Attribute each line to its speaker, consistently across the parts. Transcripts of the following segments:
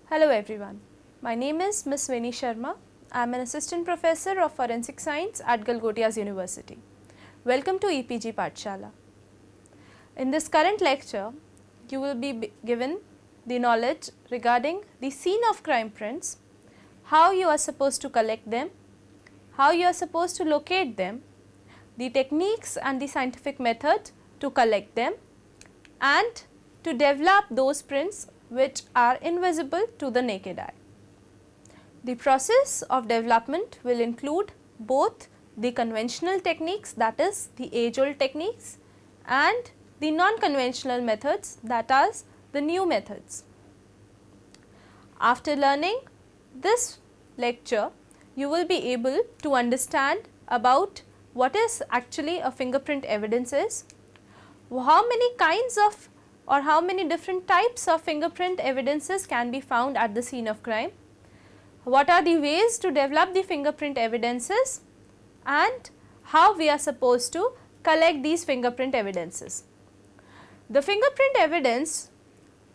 Speaker 1: Hello everyone, my name is Ms. Veni Sharma. I am an assistant professor of forensic science at Galgotias University. Welcome to EPG Pathshala. In this current lecture, you will be given the knowledge regarding the scene of crime prints, how you are supposed to collect them, how you are supposed to locate them, the techniques and the scientific method to collect them, and to develop those prints which are invisible to the naked eye. The process of development will include both the conventional techniques, that is the age-old techniques, and the non-conventional methods, that is the new methods. After learning this lecture, you will be able to understand about what is actually a fingerprint evidence is, how many kinds of or how many different types of fingerprint evidences can be found at the scene of crime, what are the ways to develop the fingerprint evidences, and how we are supposed to collect these fingerprint evidences. The fingerprint evidence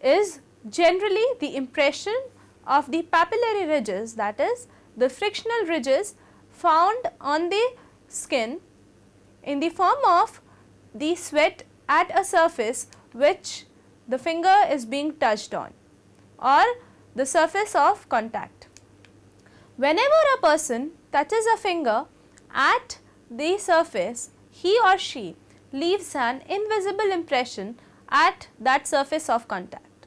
Speaker 1: is generally the impression of the papillary ridges, that is the frictional ridges found on the skin in the form of the sweat at a surface which the finger is being touched on, or the surface of contact. Whenever a person touches a finger at the surface, he or she leaves an invisible impression at that surface of contact.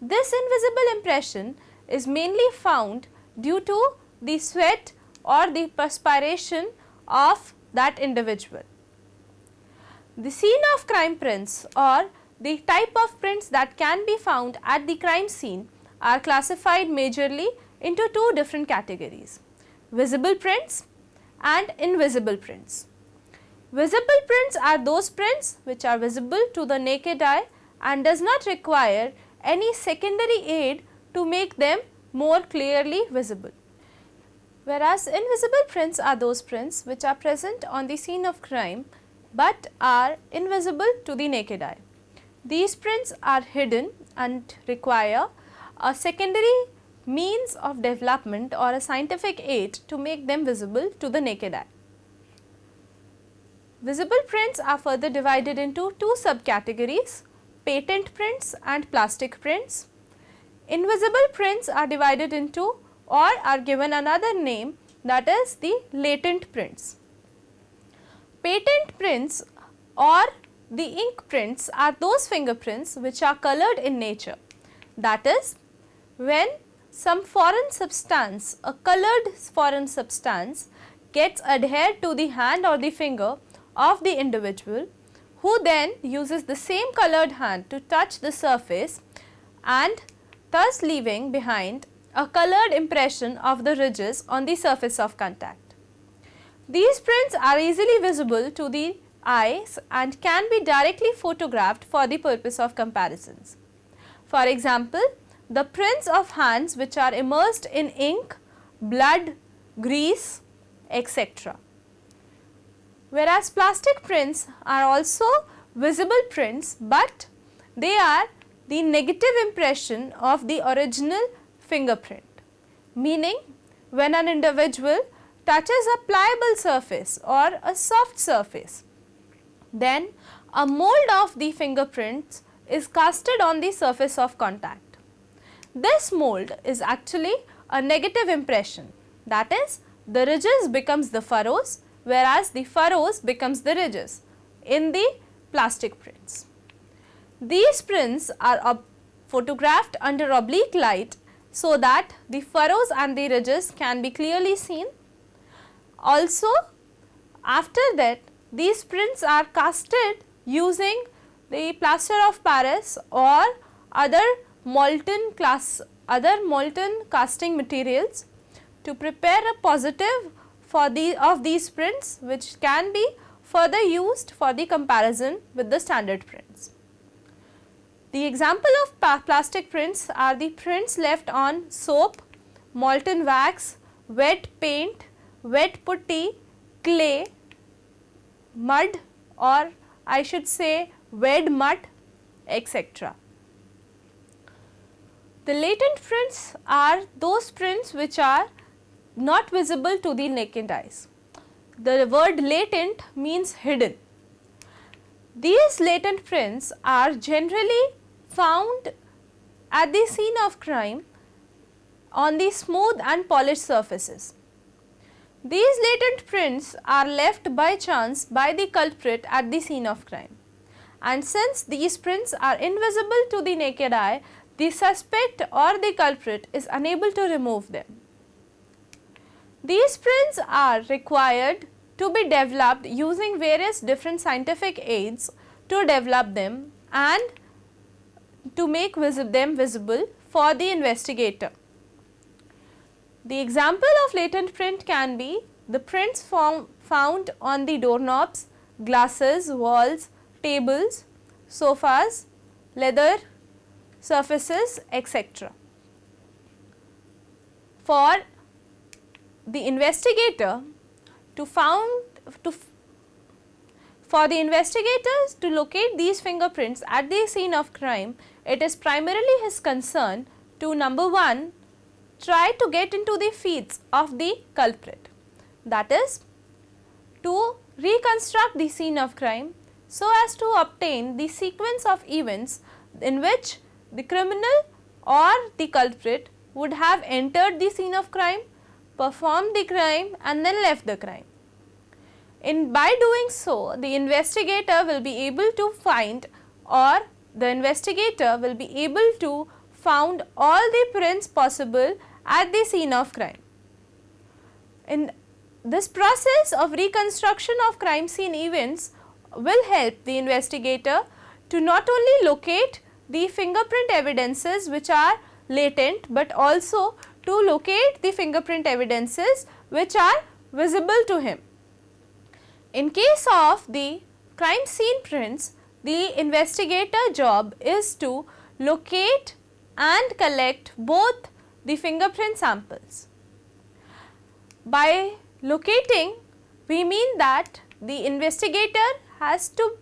Speaker 1: This invisible impression is mainly found due to the sweat or the perspiration of that individual. The scene of crime prints, or the type of prints that can be found at the crime scene, are classified majorly into two different categories: visible prints and invisible prints. Visible prints are those prints which are visible to the naked eye and does not require any secondary aid to make them more clearly visible. Whereas invisible prints are those prints which are present on the scene of crime but are invisible to the naked eye. These prints are hidden and require a secondary means of development or a scientific aid to make them visible to the naked eye. Visible prints are further divided into two subcategories: patent prints and plastic prints. Invisible prints are divided into or are given another name, that is the latent prints. Patent prints or the ink prints are those fingerprints which are colored in nature, that is, when some foreign substance, a colored foreign substance, gets adhered to the hand or the finger of the individual, who then uses the same colored hand to touch the surface and thus leaving behind a colored impression of the ridges on the surface of contact. These prints are easily visible to the eyes and can be directly photographed for the purpose of comparisons. For example, the prints of hands which are immersed in ink, blood, grease, etc. Whereas plastic prints are also visible prints, but they are the negative impression of the original fingerprint, meaning when an individual touches a pliable surface or a soft surface, then a mold of the fingerprints is casted on the surface of contact. This mold is actually a negative impression, that is, the ridges becomes the furrows, whereas the furrows becomes the ridges in the plastic prints. These prints are photographed under oblique light so that the furrows and the ridges can be clearly seen. Also, after that, these prints are casted using the plaster of Paris or other molten casting materials to prepare a positive of these prints, which can be further used for the comparison with the standard prints. The example of plastic prints are the prints left on soap, molten wax, wet paint, wet putty, clay, mud, or I should say wet mud, etc. The latent prints are those prints which are not visible to the naked eyes. The word latent means hidden. These latent prints are generally found at the scene of crime on the smooth and polished surfaces. These latent prints are left by chance by the culprit at the scene of crime, and since these prints are invisible to the naked eye, the suspect or the culprit is unable to remove them. These prints are required to be developed using various different scientific aids to develop them and to make them visible for the investigator. The example of latent print can be the prints found on the doorknobs, glasses, walls, tables, sofas, leather surfaces, etc. For the investigator for the investigators to locate these fingerprints at the scene of crime, it is primarily his concern to number 1, try to get into the feet of the culprit, that is to reconstruct the scene of crime so as to obtain the sequence of events in which the criminal or the culprit would have entered the scene of crime, performed the crime and then left the crime. By doing so, the investigator will be able to find all the prints possible at the scene of crime. In this process of reconstruction of crime scene events will help the investigator to not only locate the fingerprint evidences which are latent, but also to locate the fingerprint evidences which are visible to him. In case of the crime scene prints, the investigator job is to locate and collect both the fingerprint samples. By locating, we mean that the investigator has to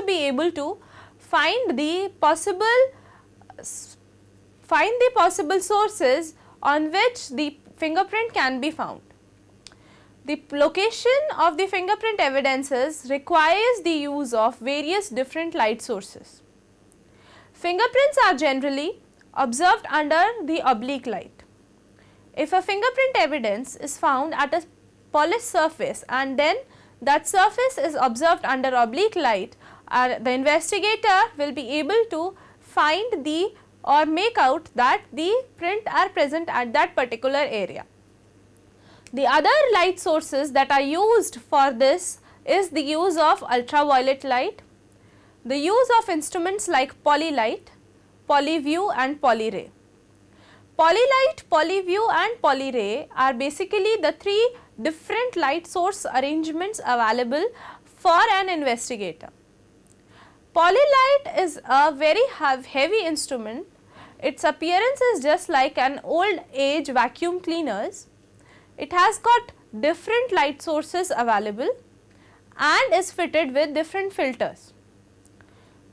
Speaker 1: be able to find the possible sources on which the fingerprint can be found. The location of the fingerprint evidences requires the use of various different light sources. Fingerprints are generally observed under the oblique light. If a fingerprint evidence is found at a polished surface and then that surface is observed under oblique light, the investigator will be able to find or make out that the print are present at that particular area. The other light sources that are used for this is the use of ultraviolet light, the use of instruments like polylight, polyview and polyray. Polylight, polyview and polyray are basically the 3 different light source arrangements available for an investigator. Polylight is a very heavy instrument. Its appearance is just like an old age vacuum cleaners. It has got different light sources available and is fitted with different filters.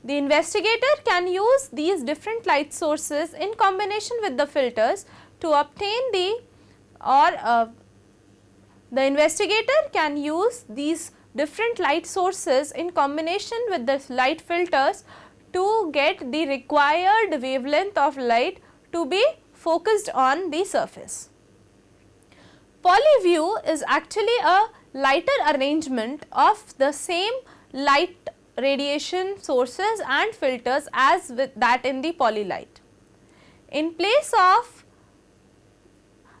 Speaker 1: The investigator can use these different light sources in combination with the filters to obtain the investigator can use these different light sources in combination with the light filters to get the required wavelength of light to be focused on the surface. Polyview is actually a lighter arrangement of the same light radiation sources and filters as with that in the polylight. In place of,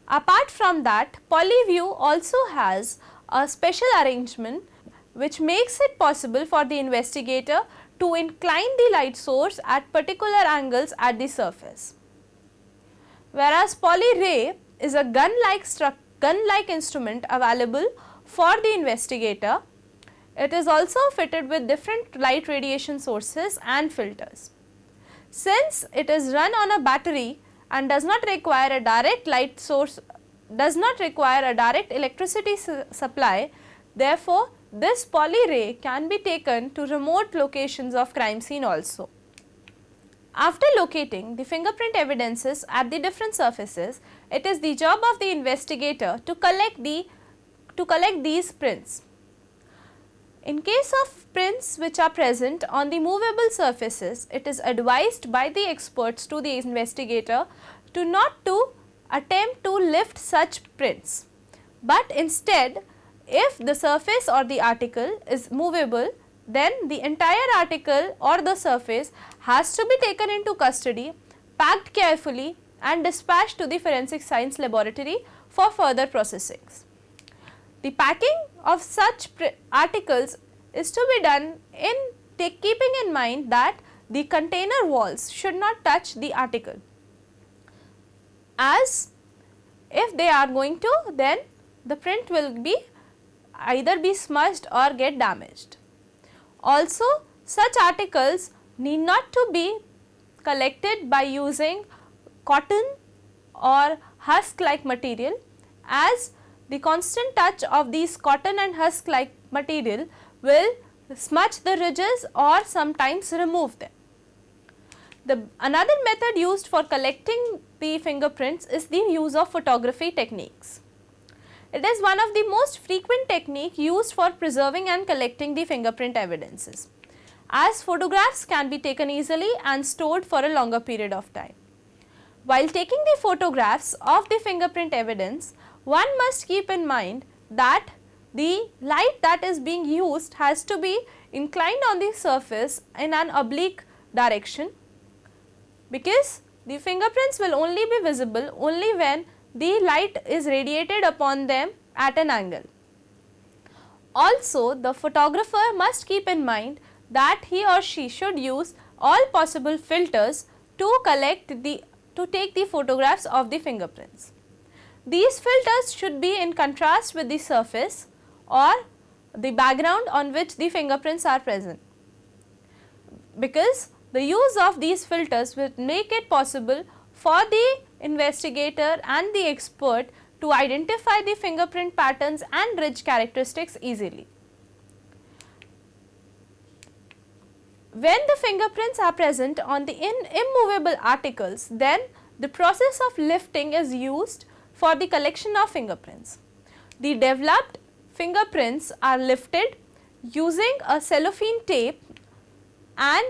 Speaker 1: apart from that, polyview also has a special arrangement which makes it possible for the investigator to incline the light source at particular angles at the surface. Whereas polyray is a gun-like instrument available for the investigator. It is also fitted with different light radiation sources and filters. Since it is run on a battery and does not require a direct light source, does not require a direct electricity supply, therefore, this polyray can be taken to remote locations of crime scene also. After locating the fingerprint evidences at the different surfaces, it is the job of the investigator to collect these prints. In case of prints which are present on the movable surfaces, it is advised by the experts to the investigator to not to attempt to lift such prints, but instead if the surface or the article is movable, then the entire article or the surface has to be taken into custody, packed carefully and dispatched to the forensic science laboratory for further processing. The packing of such articles is to be done in keeping in mind that the container walls should not touch the article, as if they are going to, then the print will be either be smudged or get damaged. Also, such articles need not to be collected by using cotton or husk like material, as the constant touch of these cotton and husk like material will smudge the ridges or sometimes remove them. Another method used for collecting the fingerprints is the use of photography techniques. It is one of the most frequent technique used for preserving and collecting the fingerprint evidences, as photographs can be taken easily and stored for a longer period of time. While taking the photographs of the fingerprint evidence, one must keep in mind that the light that is being used has to be inclined on the surface in an oblique direction, because the fingerprints will only be visible only when the light is radiated upon them at an angle. Also, the photographer must keep in mind that he or she should use all possible filters to take the photographs of the fingerprints. These filters should be in contrast with the surface or the background on which the fingerprints are present, because the use of these filters will make it possible for the investigator and the expert to identify the fingerprint patterns and ridge characteristics easily. When the fingerprints are present on the immovable articles, then the process of lifting is used for the collection of fingerprints. The developed fingerprints are lifted using a cellophane tape, and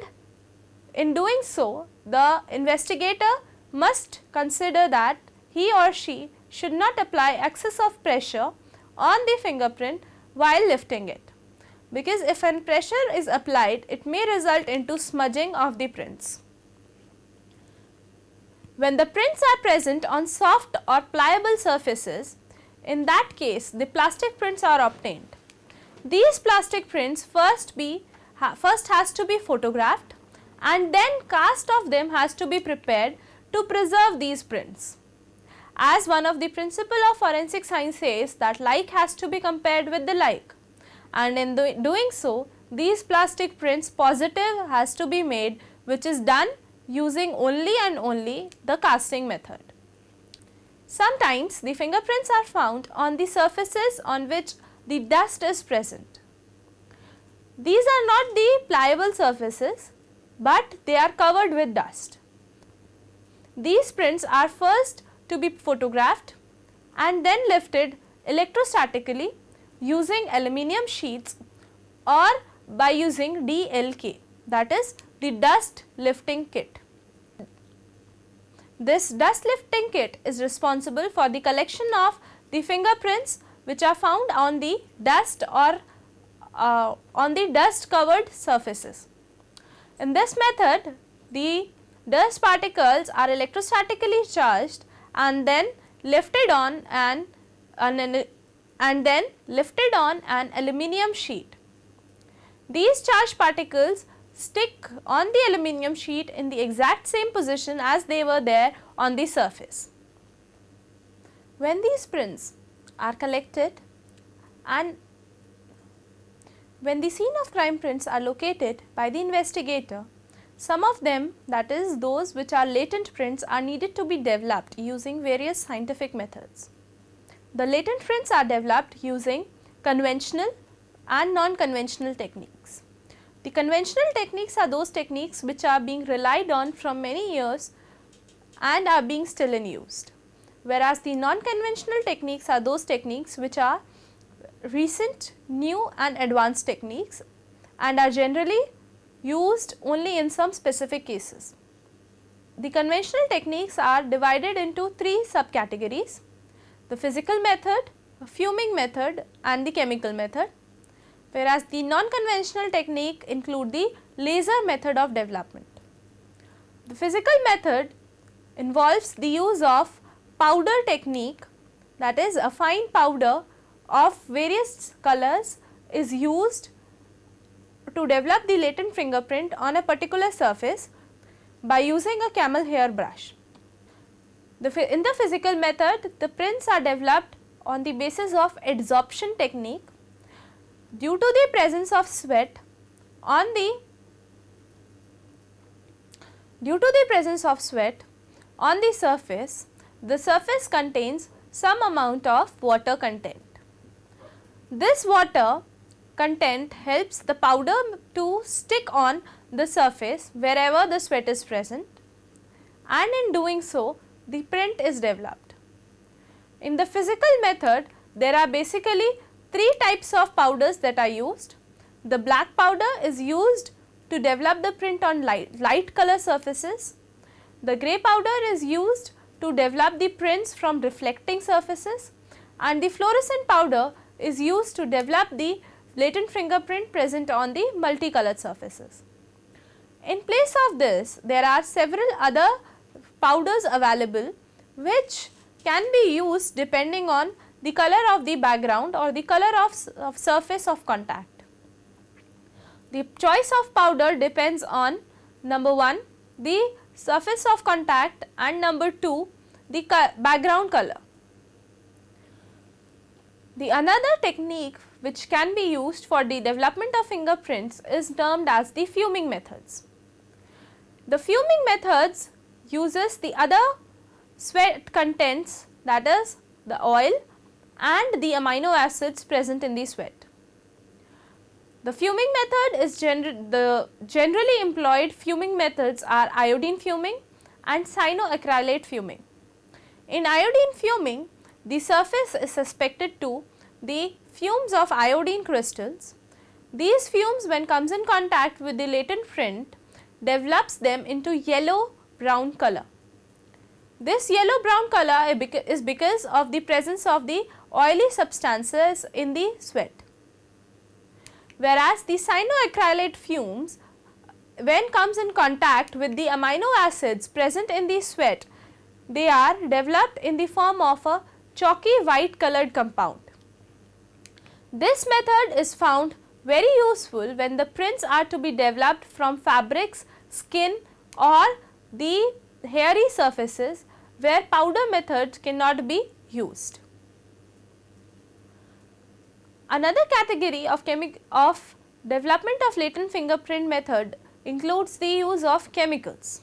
Speaker 1: in doing so, the investigator must consider that he or she should not apply excess of pressure on the fingerprint while lifting it, because if an pressure is applied, it may result into smudging of the prints. When the prints are present on soft or pliable surfaces, in that case the plastic prints are obtained. These plastic prints first has to be photographed, and then cast of them has to be prepared to preserve these prints. As one of the principle of forensic science says that like has to be compared with the like, and in doing so, these plastic prints positive has to be made, which is done using only and only the casting method. Sometimes the fingerprints are found on the surfaces on which the dust is present. These are not the pliable surfaces, but they are covered with dust. These prints are first to be photographed and then lifted electrostatically using aluminium sheets or by using DLK, that is the dust lifting kit. This dust lifting kit is responsible for the collection of the fingerprints which are found on the dust or on the dust covered surfaces. In this method, the dust particles are electrostatically charged and then lifted on an aluminium sheet. These charged particles stick on the aluminium sheet in the exact same position as they were there on the surface. When these prints are collected and when the scene of crime prints are located by the investigator, some of them, that is those which are latent prints, are needed to be developed using various scientific methods. The latent prints are developed using conventional and non-conventional techniques. The conventional techniques are those techniques which are being relied on from many years and are being still in use, whereas the non-conventional techniques are those techniques which are recent, new and advanced techniques and are generally used only in some specific cases. The conventional techniques are divided into three subcategories: the physical method, fuming method and the chemical method, whereas the non-conventional technique include the laser method of development. The physical method involves the use of powder technique, that is a fine powder of various colors is used to develop the latent fingerprint on a particular surface by using a camel hair brush. In the physical method, the prints are developed on the basis of adsorption technique. Due to the presence of sweat on the surface, the surface contains some amount of water content. This water content helps the powder to stick on the surface wherever the sweat is present, and in doing so the print is developed. In the physical method, there are basically three types of powders that are used. The black powder is used to develop the print on light color surfaces. The grey powder is used to develop the prints from reflecting surfaces, and the fluorescent powder is used to develop the latent fingerprint present on the multicolored surfaces. In place of this, there are several other powders available which can be used depending on the color of the background or the color of surface of contact. The choice of powder depends on number 1 the surface of contact and number 2 the background color. The another technique which can be used for the development of fingerprints is termed as the fuming methods. The fuming methods uses the other sweat contents, that is the oil and the amino acids present in the sweat. The fuming method is the generally employed fuming methods are iodine fuming and cyanoacrylate fuming. In iodine fuming, the surface is suspected to the fumes of iodine crystals. These fumes, when comes in contact with the latent print, develops them into yellow brown color. This yellow brown color is because of the presence of the oily substances in the sweat, whereas the cyanoacrylate fumes, when comes in contact with the amino acids present in the sweat, they are developed in the form of a chalky white colored compound. This method is found very useful when the prints are to be developed from fabrics, skin or the hairy surfaces where powder methods cannot be used. Another category of development of latent fingerprint method includes the use of chemicals.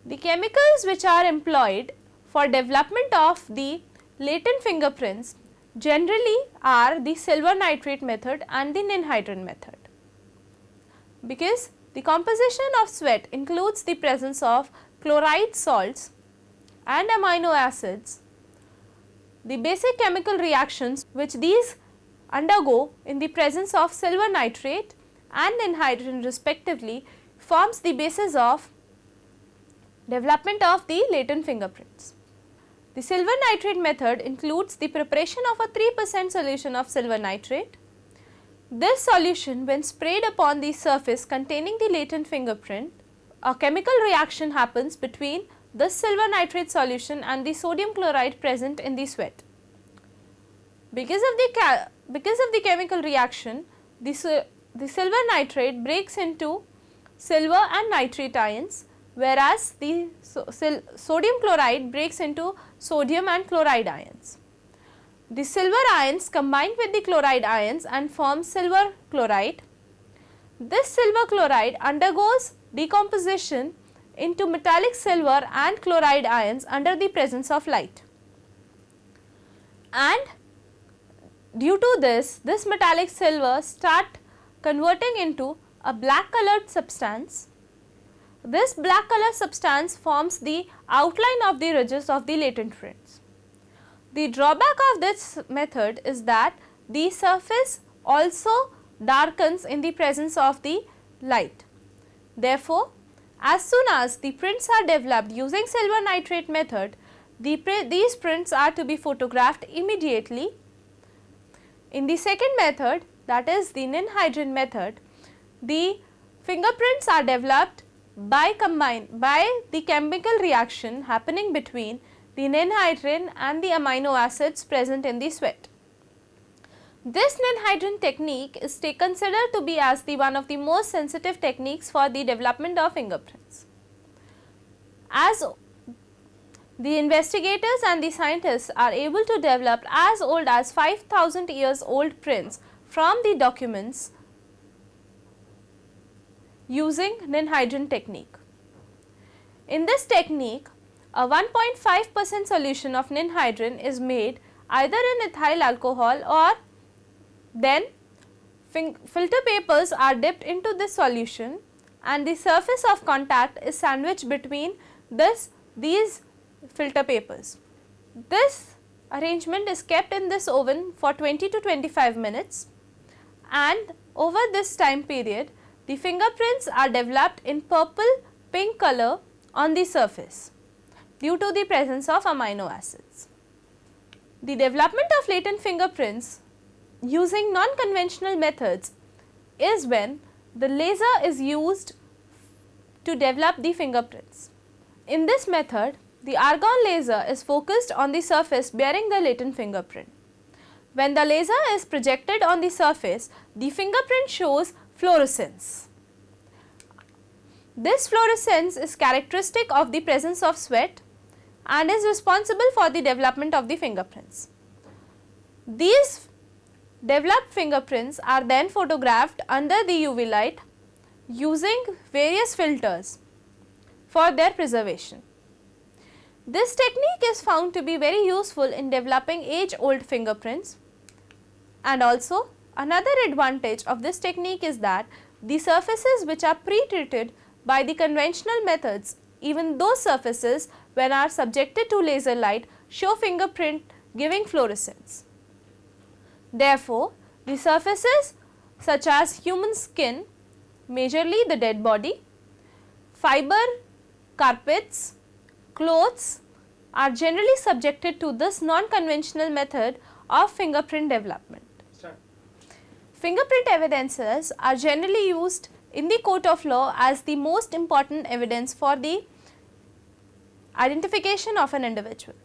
Speaker 1: The chemicals which are employed for development of the latent fingerprints generally are the silver nitrate method and the ninhydrin method, because the composition of sweat includes the presence of chloride salts and amino acids. The basic chemical reactions which these undergo in the presence of silver nitrate and ninhydrin respectively forms the basis of development of the latent fingerprints. The silver nitrate method includes the preparation of a 3% solution of silver nitrate. This solution, when sprayed upon the surface containing the latent fingerprint, a chemical reaction happens between the silver nitrate solution and the sodium chloride present in the sweat. Because of the chemical reaction, the silver nitrate breaks into silver and nitrate ions, whereas the sodium chloride breaks into sodium and chloride ions. The silver ions combine with the chloride ions and form silver chloride. This silver chloride undergoes decomposition into metallic silver and chloride ions under the presence of light, and due to this metallic silver start converting into a black colored substance. This black colored substance forms the outline of the ridges of the latent prints. The drawback of this method is that the surface also darkens in the presence of the light. Therefore, as soon as the prints are developed using silver nitrate method, these prints are to be photographed immediately. In the second method, that is the ninhydrin method, the fingerprints are developed by the chemical reaction happening between the ninhydrin and the amino acids present in the sweat. This ninhydrin technique is considered to be as one of the most sensitive techniques for the development of fingerprints. As the investigators and the scientists are able to develop as old as 5000 years old prints from the documents using ninhydrin technique. In this technique, a 1.5% solution of ninhydrin is made either in ethyl alcohol, or then filter papers are dipped into this solution and the surface of contact is sandwiched between these filter papers. This arrangement is kept in this oven for 20 to 25 minutes, and over this time period the fingerprints are developed in purple pink color on the surface due to the presence of amino acids. The development of latent fingerprints using non-conventional methods is when the laser is used to develop the fingerprints. In this method, the argon laser is focused on the surface bearing the latent fingerprint. When the laser is projected on the surface, the fingerprint shows fluorescence. This fluorescence is characteristic of the presence of sweat and is responsible for the development of the fingerprints. These developed fingerprints are then photographed under the UV light using various filters for their preservation. This technique is found to be very useful in developing age-old fingerprints, and also another advantage of this technique is that the surfaces which are pre-treated by the conventional methods, even those surfaces when are subjected to laser light, show fingerprint giving fluorescence. Therefore, the surfaces such as human skin, majorly the dead body, fiber, carpets, clothes are generally subjected to this non-conventional method of fingerprint development. Fingerprint evidences are generally used in the court of law as the most important evidence for the identification of an individual.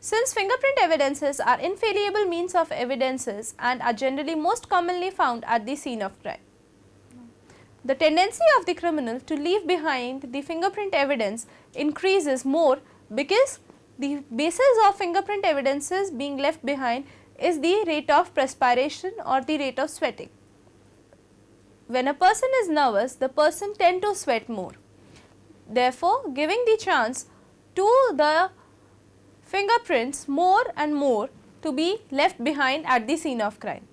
Speaker 1: Since fingerprint evidences are infallible means of evidences and are generally most commonly found at the scene of crime, the tendency of the criminal to leave behind the fingerprint evidence increases more because the basis of fingerprint evidences being left behind is the rate of perspiration or the rate of sweating. When a person is nervous, the person tends to sweat more. Therefore, giving the chance to the fingerprints more and more to be left behind at the scene of crime.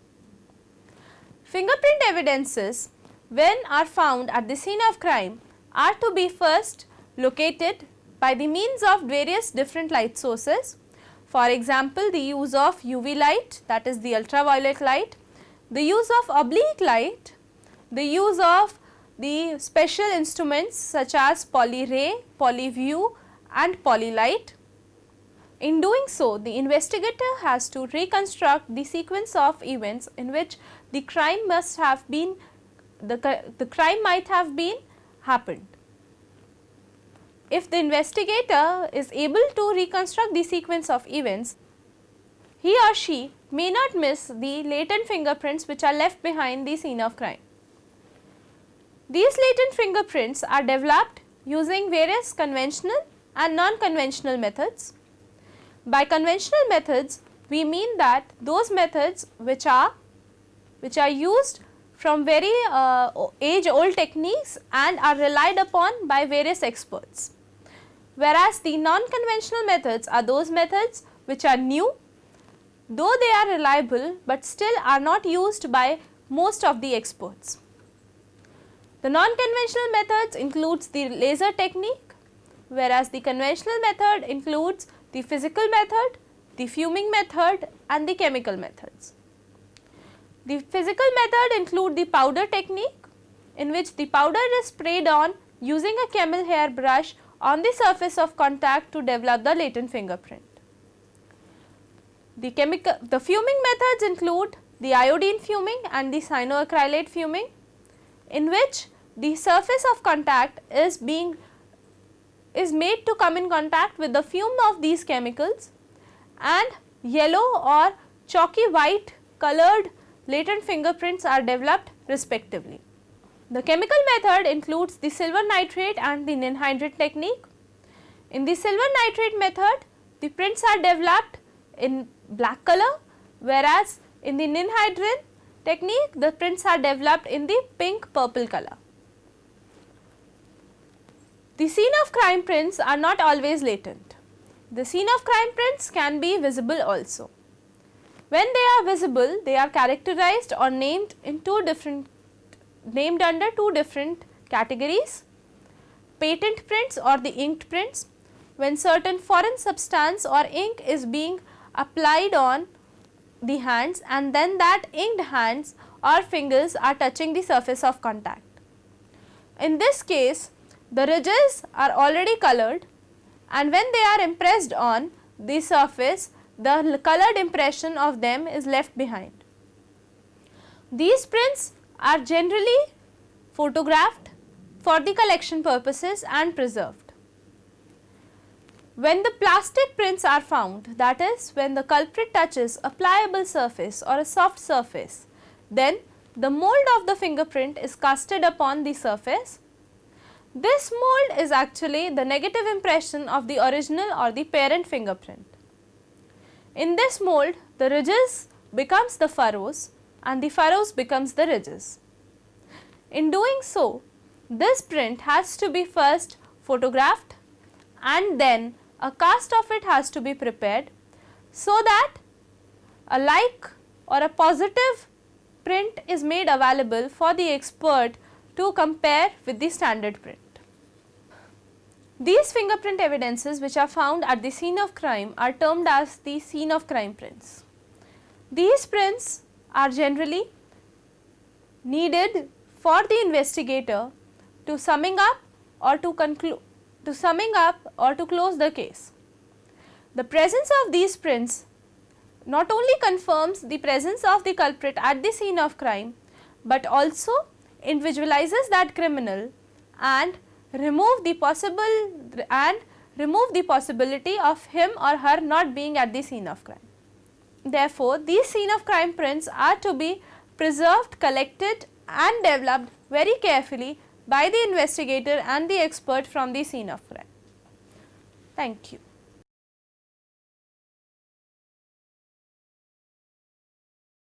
Speaker 1: Fingerprint evidences, when are found at the scene of crime, are to be first located by the means of various different light sources. For example, the use of UV light, that is the ultraviolet light, the use of oblique light, the use of the special instruments such as polyray, polyview and polylight. In doing so, the investigator has to reconstruct the sequence of events in which the crime must have been, the crime might have been happened. If the investigator is able to reconstruct the sequence of events, he or she may not miss the latent fingerprints which are left behind the scene of crime. These latent fingerprints are developed using various conventional and non-conventional methods. By conventional methods, we mean that those methods which are used from very age-old techniques and are relied upon by various experts. Whereas the non-conventional methods are those methods which are new, though they are reliable but still are not used by most of the experts. The non-conventional methods includes the laser technique, whereas the conventional method includes the physical method, the fuming method and the chemical methods. The physical method include the powder technique, in which the powder is sprayed on using a camel hair brush on the surface of contact to develop the latent fingerprint. The fuming methods include the iodine fuming and the cyanoacrylate fuming, in which the surface of contact is made to come in contact with the fume of these chemicals, and yellow or chalky white colored latent fingerprints are developed respectively. The chemical method includes the silver nitrate and the ninhydrin technique. In the silver nitrate method, the prints are developed in black color, whereas in the ninhydrin technique, the prints are developed in the pink purple color. The scene of crime prints are not always latent. The scene of crime prints can be visible also. When they are visible, they are characterized or named under two different categories: patent prints or the inked prints, when certain foreign substance or ink is being applied on the hands and then that inked hands or fingers are touching the surface of contact. In this case, the ridges are already colored, and when they are impressed on the surface, the colored impression of them is left behind. These prints are generally photographed for the collection purposes and preserved. When the plastic prints are found, that is, when the culprit touches a pliable surface or a soft surface, then the mold of the fingerprint is casted upon the surface. This mold is actually the negative impression of the original or the parent fingerprint. In this mold, the ridges becomes the furrows and the furrows becomes the ridges. In doing so, this print has to be first photographed and then a cast of it has to be prepared, so that a like or a positive print is made available for the expert to compare with the standard print. These fingerprint evidences which are found at the scene of crime are termed as the scene of crime prints. These prints are generally needed for the investigator to summing up or to close the case. The presence of these prints not only confirms the presence of the culprit at the scene of crime, but also individualizes that criminal and remove the possibility of him or her not being at the scene of crime. Therefore, these scene of crime prints are to be preserved, collected and developed very carefully by the investigator and the expert from the scene of crime. Thank you.